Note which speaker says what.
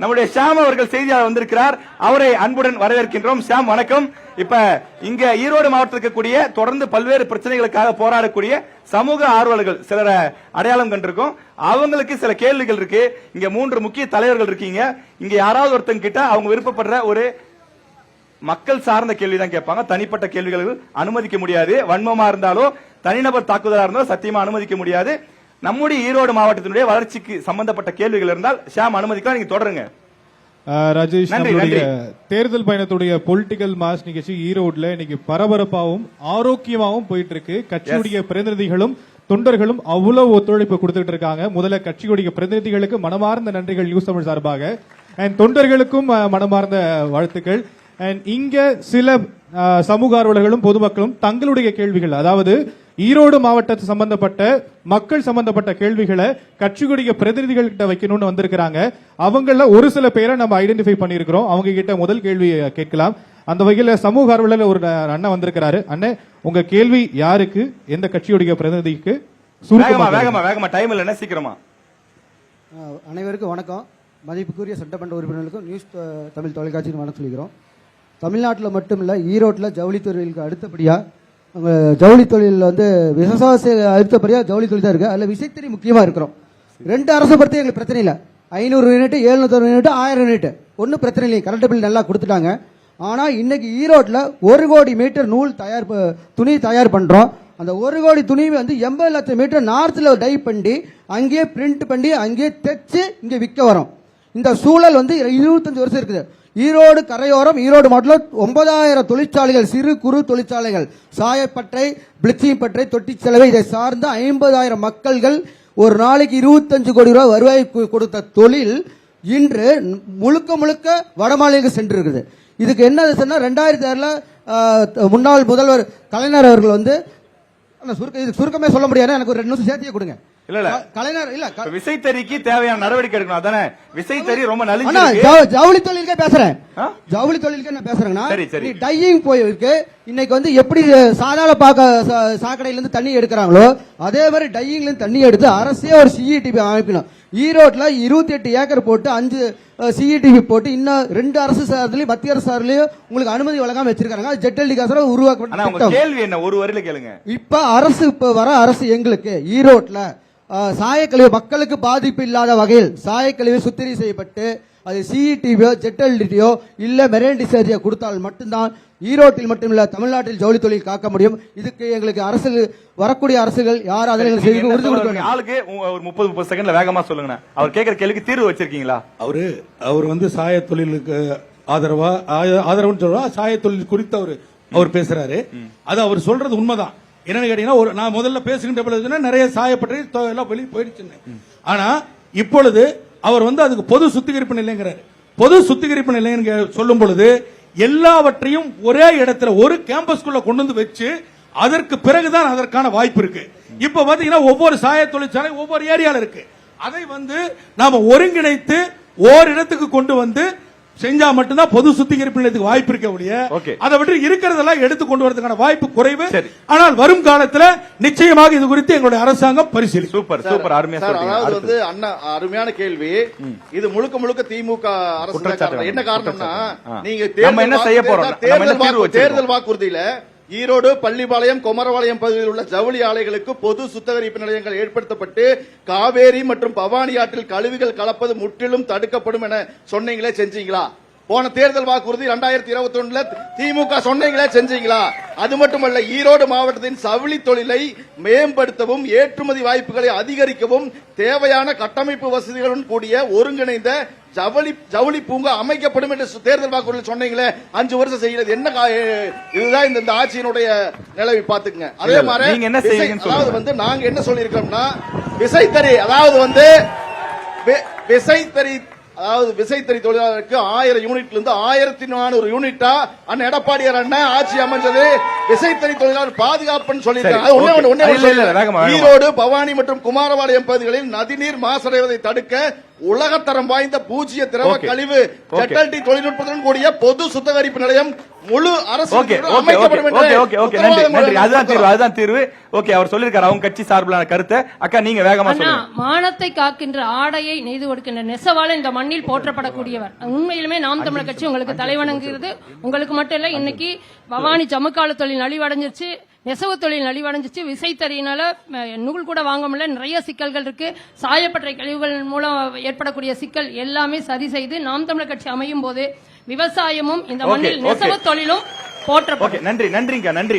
Speaker 1: நம்முடைய ஷாம் அவர்கள் செய்தியாளர் வந்திருக்கிறார். அவரை அன்புடன் வரவேற்கின்றோம். ஷாம் வணக்கம். இப்ப இங்க ஈரோடு மாவட்டத்தில் இருக்கக்கூடிய தொடர்ந்து பல்வேறு பிரச்சனைகளுக்காக போராடக்கூடிய சமூக ஆர்வலர்கள் சிலரை அடையாளம் கண்டிருக்கோம். அவங்களுக்கு சில கேள்விகள் இருக்கு. இங்க 3 முக்கிய தலைவர்கள் இருக்கீங்க. இங்க யாராவது ஒருத்தங்க கிட்ட அவங்க விருப்பப்படுற ஒரு மக்கள் சார்ந்த கேள்விதான் கேட்பாங்க. தனிப்பட்ட கேள்விகள் அனுமதிக்க முடியாது. வன்மமா இருந்தாலும் தனிநபர் தாக்குதலா இருந்தாலும் சத்தியமா அனுமதிக்க முடியாது. நம்முடைய ஈரோடு மாவட்டத்தினுடைய வளர்ச்சிக்கு சம்பந்தப்பட்ட கேள்விகள் இருந்தால் ஷாம் அனுமதிக்கலாம். நீங்க தொடருங்க.
Speaker 2: ராஜேஷ், நம்மளுடைய தேர்தல் பயணத்துடைய பொலிட்டிக்கல் மாஸ் நிகழ்ச்சி ஈரோடுல இன்னைக்கு பரபரப்பாகவும் ஆரோக்கியமாகவும் போயிட்டு இருக்கு. கட்சியுடைய பிரதிநிதிகளும் தொண்டர்களும் அவ்வளவு ஒத்துழைப்பு கொடுத்துட்டு இருக்காங்க. முதல்ல கட்சியுடைய பிரதிநிதிகளுக்கு மனமார்ந்த நன்றிகள் நியூஸ் தமிழ் சார்பாக, அண்ட் தொண்டர்களுக்கும் மனமார்ந்த வாழ்த்துக்கள். அண்ட் இங்க சில சமூக ஆர்வலர்களும் பொதுமக்களும் தங்களுடைய கேள்விகள், அதாவது ஈரோடு மாவட்டத்தை சம்பந்தப்பட்ட மக்கள் சம்பந்தப்பட்ட கேள்விகளை கட்சியுடைய பிரதிநிதிகள் கிட்ட வைக்கணும்னு வந்திருக்கிறாங்க. அவங்கள ஒரு சில பேரை நம்ம ஐடென்டிஃபை பண்ணிருக்கிறோம். அவங்க கிட்ட முதல் கேள்வி கேட்கலாம். அந்த வகையில சமூக ஆர்வலர் ஒரு அண்ணன் வந்திருக்கிறாரு. அண்ணன், உங்க கேள்வி யாருக்கு, எந்த கட்சியுடைய பிரதிநிதிக்கு?
Speaker 1: வேகமா டைம் இல்ல, சீக்கிரமா.
Speaker 3: அனைவருக்கும் வணக்கம். மதிப்புக்குரிய சட்டமன்ற உறுப்பினர்களுக்கும் நியூஸ் தமிழ் தொலைக்காட்சியின் வணக்கம் சொல்லிக்கிறோம். தமிழ்நாட்டில் மட்டும் இல்ல, ஈரோட்டில் ஜவுளி தொழிலுக்கு அடுத்தபடியா ஜவுளி தொழில் விவசாய அடுத்தபடியா ஜவுளி தொழில் தான் இருக்கு. அதுல விசைத்தறி முக்கியமா இருக்கிறோம். 2 அரசை பொறுத்து எங்களுக்கு பிரச்சனை இல்லை. 500 யூனிட், 700 யூனிட், 1000 யூனிட் ஒன்னும் பிரச்சனை இல்லை. கரண்ட் பில் நல்லா கொடுத்துட்டாங்க. ஆனா இன்னைக்கு ஈரோட்டில் 1 கோடி மீட்டர் துணி தயார் பண்றோம். அந்த 1 கோடி துணி 80 லட்சம் மீட்டர் நார்த்ல டை பண்ணி அங்கேயே பிரிண்ட் பண்ணி அங்கேயே தைச்சு இங்க விற்க வரோம். இந்த சூழல் 25 வருஷம் இருக்குது. ஈரோடு கரையோரம், ஈரோடு மாவட்டத்தில் 9000 தொழிற்சாலைகள், சிறு குறு தொழிற்சாலைகள், சாயப்பட்டறை, பிளிச்சிங் பட்டறை, தொட்டி செலவை இதை சார்ந்த 50,000 மக்கள்கள் ஒரு நாளைக்கு 25 கோடி ரூபாய் வருவாய் கொடுத்த தொழில் இன்று முழுக்க முழுக்க வடமாநிலங்களுக்கு சென்று இருக்குது. இதுக்கு என்ன சொன்னா, 2006 முன்னாள் முதல்வர் கலைஞர் அவர்கள் சுருக்கமே சொல்ல முடியாது, எனக்கு ஒரு 2 நிமிஷம் சேர்த்தியே கொடுங்க.
Speaker 1: இல்ல
Speaker 3: கலைஞர் இல்ல
Speaker 1: விசைத்தறிக்கு தேவையான நடவடிக்கை எடுக்கணும். அதானே விசைத்தறி ரொம்ப நல்ல
Speaker 3: ஜவுளி தொழிலுக்கே பேசுறேன். ஜவுளி தொழிலுக்கு என்ன பேசுறேன்னா, டையிங் போயிருக்கு. இன்னைக்கு எப்படி சாதாரண சாக்கடையில இருந்து தண்ணி எடுக்கிறாங்களோ அதே மாதிரி டையிங்ல இருந்து தண்ணி எடுத்து அரசே ஒரு சிஇடிபி அமைக்கணும். ஈரோட்ல 28 ஏக்கர் போட்டு 5 சிஇடிபி போட்டு இன்னும் 2 அரசு சார்பிலையும் மத்திய அரசு சார்பிலையும் உங்களுக்கு அனுமதி வழங்காம வச்சிருக்காங்க. ஜெட்டல் காசர உருவாக்க
Speaker 1: கேள்வி என்ன, ஒரு வரியில கேளுங்க.
Speaker 3: இப்ப வர அரசு எங்களுக்கு ஈரோட்ல சாயக்கழிவு மக்களுக்கு பாதிப்பு இல்லாத வகையில் சாயக்கழிவு சுத்திரி செய்யப்பட்டு அது சிஇடிபியோ ஜெட்டல்டியோ இல்ல மெரைன் டிசார்ஜியோ கொடுத்தால் மட்டும்தான் ஈரோட்டில் மட்டுமில்ல தமிழ்நாட்டில் ஜவுளி தொழில் காக்க முடியும். இதுக்கு எங்களுக்கு அரசு, வரக்கூடிய அரசுகள் யார் அதில் உறுதி கொடுக்க.
Speaker 1: ஆளுக்கு ஒரு 30 செகண்ட்ல வேகமா சொல்லுங்க. அவர் கேட்கிற கேள்விக்கு தீர்வு வச்சிருக்கீங்களா?
Speaker 4: அவர் சாய தொழிலுக்கு ஆதரவுன்னு சொல்றா, சாய தொழில் குறித்து அவர் பேசுறாரு. அது அவர் சொல்றது உண்மைதான். என்னன்னு கேட்டீங்கன்னா, நான் முதல்ல பேசுகின்ற பொழுது நிறைய சாயப்பட்டறை எல்லாம் வெளியே போயிடுச்சு. ஆனா இப்பொழுது அவர் அதுக்கு பொது சுத்திகரிப்பு நிலையங்கிறார். பொது சுத்திகரிப்பு நிலையம் சொல்லும் பொழுது எல்லாவற்றையும் ஒரே இடத்துல ஒரு கேம்பஸ்குள்ள கொண்டு வச்சு அதற்கு பிறகுதான் அதற்கான வாய்ப்பு இருக்கு. இப்ப பாத்தீங்கன்னா ஒவ்வொரு சாய தொழிற்சாலை ஒவ்வொரு ஏரியால இருக்கு. அதை நாம ஒருங்கிணைத்து ஓரிடத்துக்கு கொண்டு செஞ்சா மட்டும்தான் பொது சுத்திகரிப்பு நிலையத்துக்கு வாய்ப்பு இருக்க முடியும். அதை விட்டு இருக்கிறதெல்லாம் எடுத்து கொண்டு வரதுக்கான வாய்ப்பு குறைவு. ஆனால் வரும் காலத்தில் நிச்சயமாக இது குறித்து எங்களுடைய அரசாங்கம் பரிசீலி.
Speaker 1: சூப்பர் சூப்பர்,
Speaker 5: அண்ணா அருமையான கேள்வி. இது முழுக்க முழுக்க திமுக அரசு. என்ன காரணம்னா, நீங்க
Speaker 1: என்ன செய்ய போறோம்
Speaker 5: தேர்தல் வாக்குறுதியில ஈரோடு, பள்ளிப்பாளையம், குமரபாளையம் பகுதியில் உள்ள ஜவுளி ஆலைகளுக்கு பொது சுத்திகரிப்பு நிலையங்கள் ஏற்படுத்தப்பட்டு காவேரி மற்றும் பவானி ஆற்றில் கழிவுகள் கலப்பது முற்றிலும் தடுக்கப்படும் என சொன்னீங்களே, செஞ்சீங்களா? போன தேர்தல் வாக்குறுதி 2021 திமுக சொன்னீங்களே, செஞ்சீங்களா? அது மட்டுமல்ல, ஈரோடு மாவட்டத்தின் ஜவுளி தொழிலை மேம்படுத்தவும் ஏற்றுமதி வாய்ப்புகளை அதிகரிக்கவும் தேவையான கட்டமைப்பு வசதிகளுடன் கூடிய ஒருங்கிணைந்த ஜவுளி பூங்கா அமைக்கப்படும் என்று தேர்தல் வாக்குறுதி சொன்னீங்களே, 5 வருஷம் செய்யறது என்ன? இதுதான் இந்த ஆட்சியினுடைய நிலைமை. பாத்துக்கங்க. அதே மாதிரி அதாவது நாங்க என்ன சொல்லியிருக்கோம்னா, விசைத்தறி விசைத்தறி தொழிலாளருக்கு 1000 யூனிட்ல இருந்து 1400 யூனிட்டா அண்ணன் எடப்பாடியார் அண்ணன் ஆட்சி அமைஞ்சது விசைத்தறி தொழிலாளர் பாதுகாப்புன்னு சொல்லியிருக்காங்க. ஈரோடு, பவானி மற்றும் குமாரபாளையம் பகுதிகளில் நதிநீர் மாசடைவதை தடுக்க உலகத்தரம் வாய்ந்த பூஜ்ய திரவ
Speaker 1: Okay.
Speaker 5: கழிவு
Speaker 1: Okay.
Speaker 5: ஜெட்டல்டி தொழில்நுட்பத்துடன் கூடிய பொது சுத்திகரிப்பு நிலையம் முழு அரசு
Speaker 1: okay okay okay okay okay நன்றி நன்றி அதுதான் தீர்வு ஓகே அவர் சொல்லிருக்காரு அவங்க கட்சி சார்பிலான கருத்தை அக்கா நீங்க வேகமா
Speaker 6: அண்ணா,
Speaker 1: சொல்லுங்க
Speaker 6: மானத்தை காக்கின்ற ஆடையை நெய்து கொடுக்கின்ற நெசவாள இந்த மண்ணில் போற்றப்படக்கூடியவர். உண்மையிலுமே நாம் தமிழர் கட்சி உங்களுக்கு தலைவணங்குகிறது. உங்களுக்கு மட்டும் இல்ல, இன்னைக்கு பவானி ஜமுக்கால தொழில் நலிவடைஞ்சிருச்சு, நெசவு தொழில் நலிவடைஞ்சிச்சு, விசைத்தறியினால நூல் கூட வாங்க முடியல, நிறைய சிக்கல்கள் இருக்கு. சாயப்பட்டறை கழிவுகள் மூலம் ஏற்படக்கூடிய சிக்கல் எல்லாமே சரி செய்து நாம் தமிழர் கட்சி அமையும் போது விவசாயமும் இந்த மண்ணில் நெசவு தொழிலும் போற்றப்படும்.
Speaker 1: நன்றி நன்றிங்க நன்றி